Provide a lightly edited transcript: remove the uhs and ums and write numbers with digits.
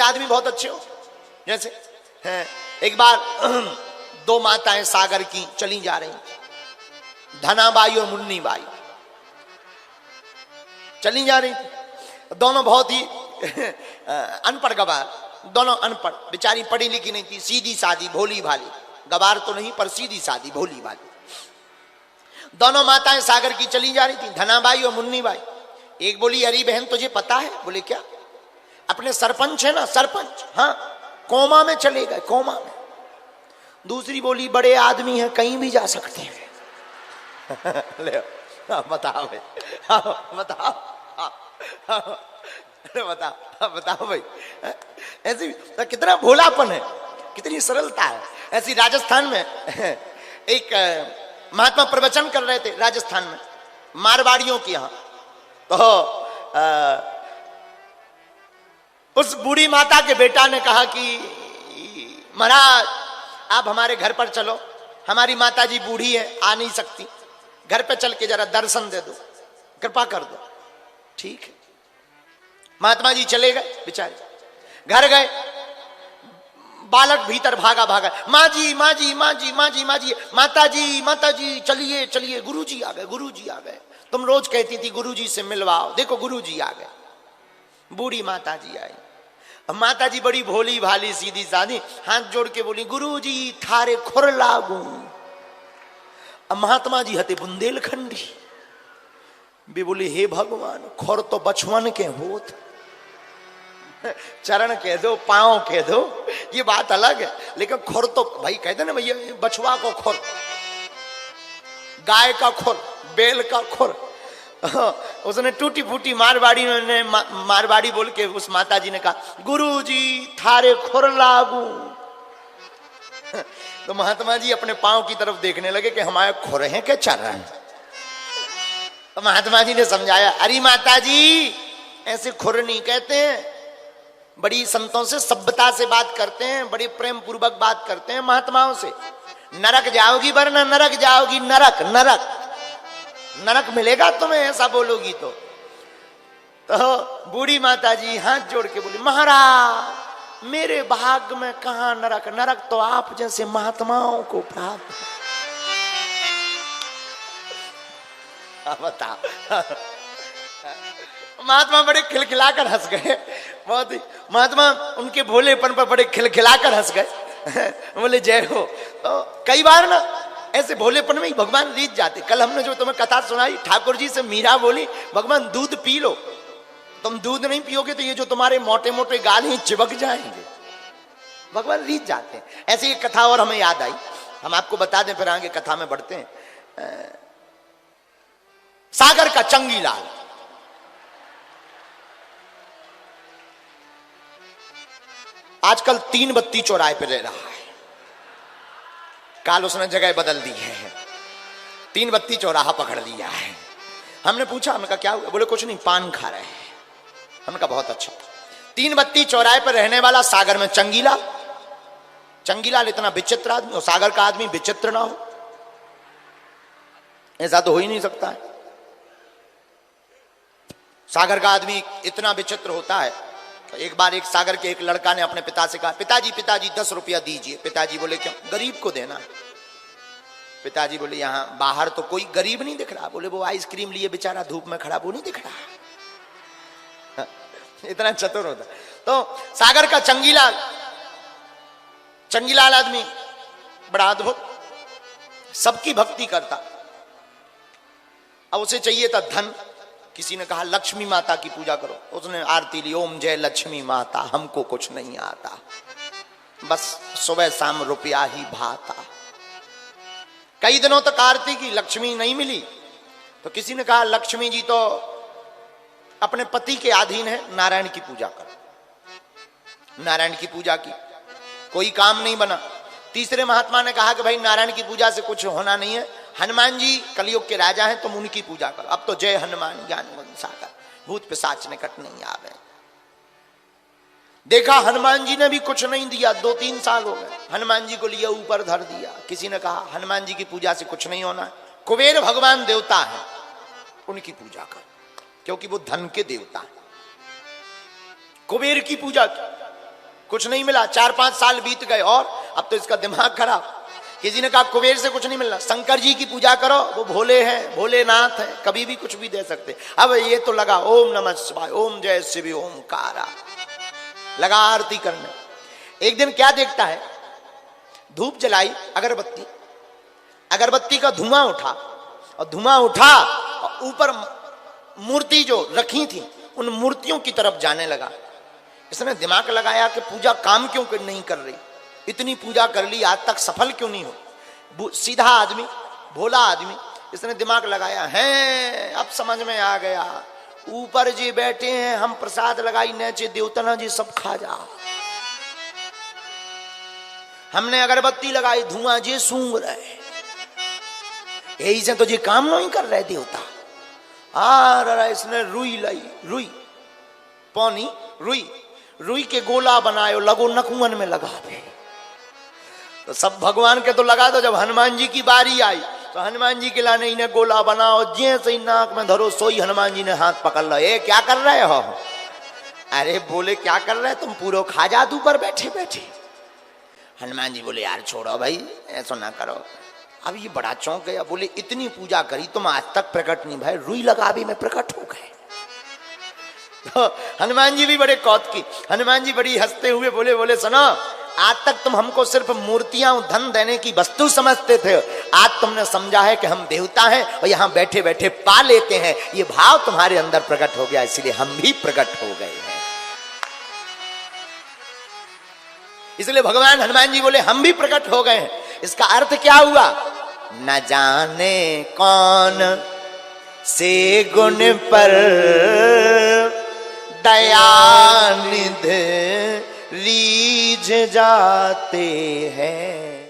आदमी बहुत अच्छे हो। जैसे हैं एक बार दो माताएं सागर की चली जा रही, धनाबाई और मुन्नीबाई चली जा रही, दोनों बहुत ही अनपढ़ गवार, दोनों अनपढ़, बेचारी पढ़ी लिखी नहीं थी, सीधी सादी भोली भाली, गवार तो नहीं पर सीधी सादी भोली भाली। दोनों माताएं सागर की चली जा रही थी, धनाबाई और मुन्नीबाई। एक बोली अरे बहन तुझे पता है? बोले क्या? अपने सरपंच है ना, सरपंच, हाँ, कोमा में चले गए, कोमा में। दूसरी बोली बड़े आदमी हैं, कहीं भी जा सकते हैं। ले बताओ भाई, बताओ, बताओ बताओ भाई, ऐसी कितना भोलापन है, कितनी सरलता है। ऐसी राजस्थान में एक महात्मा प्रवचन कर रहे थे, राजस्थान में मारवाड़ियों के यहाँ। तो उस बूढ़ी माता के बेटा ने कहा कि महाराज आप हमारे घर पर चलो, हमारी माता जी बूढ़ी है, आ नहीं सकती, घर पे चल के जरा दर्शन दे दो, कृपा कर दो। ठीक है, महात्मा जी चले गए, बेचारे घर गए। बालक भीतर भागा भागा, माँ जी माँ जी माँ जी माँ जी माँ जी, माता जी चलिए चलिए, गुरुजी आ गए, गुरुजी आ गए, तुम रोज कहती थी गुरुजी से मिलवाओ, देखो गुरुजी आ गए। बूढ़ी माता जी आई, माता जी बड़ी भोली भाली सीधी सादी, हाथ जोड़ के बोली गुरुजी थारे खुर लागू। महात्मा जी हते बुंदेलखंडी, भी बोली हे भगवान, खुर तो बचवन के होत, चरण कह दो, पांव कह दो, ये बात अलग है, लेकिन खुर तो भाई कहते ना भैया, बछुआ को खुर, गाय का खुर, बेल का खुर। उसने टूटी फूटी मारवाड़ी ने मारवाड़ी बोल के उस माता जी ने कहा गुरुजी थारे खुर लागू। तो महात्मा जी अपने पांव की तरफ देखने लगे कि हमारे खुर हैं क्या चरण। तो महात्मा जी ने समझाया अरे माता जी ऐसे खुर नहीं कहते हैं, बड़ी संतों से सभ्यता से बात करते हैं, बड़ी प्रेम पूर्वक बात करते हैं महात्माओं से। नरक जाओगी वरना नरक जाओगी, नरक नरक नरक मिलेगा तुम्हें ऐसा बोलोगी तो बूढ़ी माता जी हाथ जोड़ के बोली महाराज मेरे भाग्य में कहां नरक, नरक तो आप जैसे महात्माओं को प्राप्त। बता महात्मा बड़े खिलखिलाकर हंस गए, बहुत ही महात्मा उनके भोलेपन पर बड़े खिलखिलाकर हंस गए। बोले जय हो। तो कई बार ना ऐसे भोलेपन में ही भगवान रीत जाते। कल हमने जो तुम्हें कथा सुनाई, ठाकुर जी से मीरा बोली भगवान दूध पी लो, तुम दूध नहीं पियोगे तो ये जो तुम्हारे मोटे मोटे गाल हैं चिपक जाएंगे। भगवान रीत जाते हैं। ऐसी एक कथा और हमें याद आई, हम आपको बता दें फिर आगे कथा में बढ़ते हैं। सागर का चंगीलाल, आजकल 3 बत्ती चौराहे पे रह रहा है, काल उसने जगह बदल दी है, 3 बत्ती चौराहा पकड़ लिया है। हमने पूछा, हमने कहा क्या हुआ? बोले कुछ नहीं, पान खा रहे हैं। हमने कहा बहुत अच्छा। 3 बत्ती चौराहे पर रहने वाला सागर में चंगीलाल, चंगीलाल इतना विचित्र आदमी, और सागर का आदमी विचित्र ना हो ऐसा तो हो ही नहीं सकता है। सागर का आदमी इतना विचित्र होता है। तो एक बार एक सागर के एक लड़का ने अपने पिता से कहा पिताजी 10 रुपया दीजिए। पिताजी बोले क्यों? गरीब को देना। पिताजी बोले यहां बाहर तो कोई गरीब नहीं दिख रहा। बोले वो आइसक्रीम लिए बेचारा धूप में खड़ा, वो नहीं दिख रहा। इतना चतुर होता। तो सागर का चंगीलाल आदमी बड़ा अद्भुत, सबकी भक्ति करता। अब उसे चाहिए था धन। किसी ने कहा लक्ष्मी माता की पूजा करो, उसने आरती ली, ओम जय लक्ष्मी माता, हमको कुछ नहीं आता, बस सुबह शाम रुपया ही भाता। कई दिनों तक आरती की, लक्ष्मी नहीं मिली। तो किसी ने कहा लक्ष्मी जी तो अपने पति के अधीन है, नारायण की पूजा करो। नारायण की पूजा की, कोई काम नहीं बना। तीसरे महात्मा ने कहा कि भाई नारायण की पूजा से कुछ होना नहीं है, हनुमान जी कलयुग के राजा हैं, तुम उनकी पूजा करो। अब तो जय हनुमान ज्ञान गुण सागर, भूत पिशाच निकट नहीं आवे। देखा हनुमान जी ने भी कुछ नहीं दिया, 2-3 साल हो गए। हनुमान जी को लिया ऊपर धर दिया। किसी ने कहा हनुमान जी की पूजा से कुछ नहीं होना, कुबेर भगवान देवता है, उनकी पूजा कर, क्योंकि वो धन के देवता है। कुबेर की पूजा की। कुछ नहीं मिला। 4-5 साल बीत गए और अब तो इसका दिमाग खराब। किसी ने कहा कुबेर से कुछ नहीं मिलना, शंकर जी की पूजा करो, वो भोले हैं, भोलेनाथ है, कभी भी कुछ भी दे सकते। अब ये तो लगा ओम नमः शिवाय, ओम जय शिव ओमकारा, लगा आरती करने। एक दिन क्या देखता है, धूप जलाई, अगरबत्ती, अगरबत्ती का धुआं उठा, और धुआं उठा और ऊपर मूर्ति जो रखी थी उन मूर्तियों की तरफ जाने लगा। इसने दिमाग लगाया कि पूजा काम क्यों नहीं कर रही, इतनी पूजा कर ली आज तक सफल क्यों नहीं हो। सीधा आदमी, भोला आदमी, इसने दिमाग लगाया है, अब समझ में आ गया, ऊपर जी बैठे हैं, हम प्रसाद लगाई नीचे देवतना जी सब खा जा। हमने अगरबत्ती लगाई, धुआं जी सूंघ रहे, यही से तो जी काम नहीं कर रहे देवता। इसने रुई लाई, रुई पौनी रुई, रुई के गोला बनाए, लगो नकुअन में लगा दे। तो सब भगवान के तो लगा दो। जब हनुमान जी की बारी आई तो हनुमान जी के लाने इन्हें गोला बनाओ, जैसे ही नाक में धरो सोई हनुमान जी ने हाथ पकड़ लो। ए क्या कर रहे हो? अरे बोले क्या कर रहे तुम, पूरा खा जा तू पर बैठे बैठे। हनुमान जी बोले यार छोड़ो भाई, ऐसा ना करो। अब ये बड़ा चौंक गया, बोले इतनी पूजा करी तुम आज तक प्रकट नहीं भाई, रुई लगा भी में प्रकट हो गए। तो हनुमान जी भी बड़े कौतुकी, हनुमान जी बड़ी हंसते हुए बोले, बोले सुनो, आज तक तुम हमको सिर्फ मूर्तियां धन देने की वस्तु समझते थे, आज तुमने समझा है कि हम देवता हैं और यहाँ बैठे बैठे पा लेते हैं। ये भाव तुम्हारे अंदर प्रकट हो गया, इसलिए हम भी प्रकट हो गए हैं। इसलिए भगवान हनुमान जी बोले हम भी प्रकट हो गए हैं। इसका अर्थ क्या हुआ? न जाने कौन से गुण पर दयानिधि रीझ जाते हैं।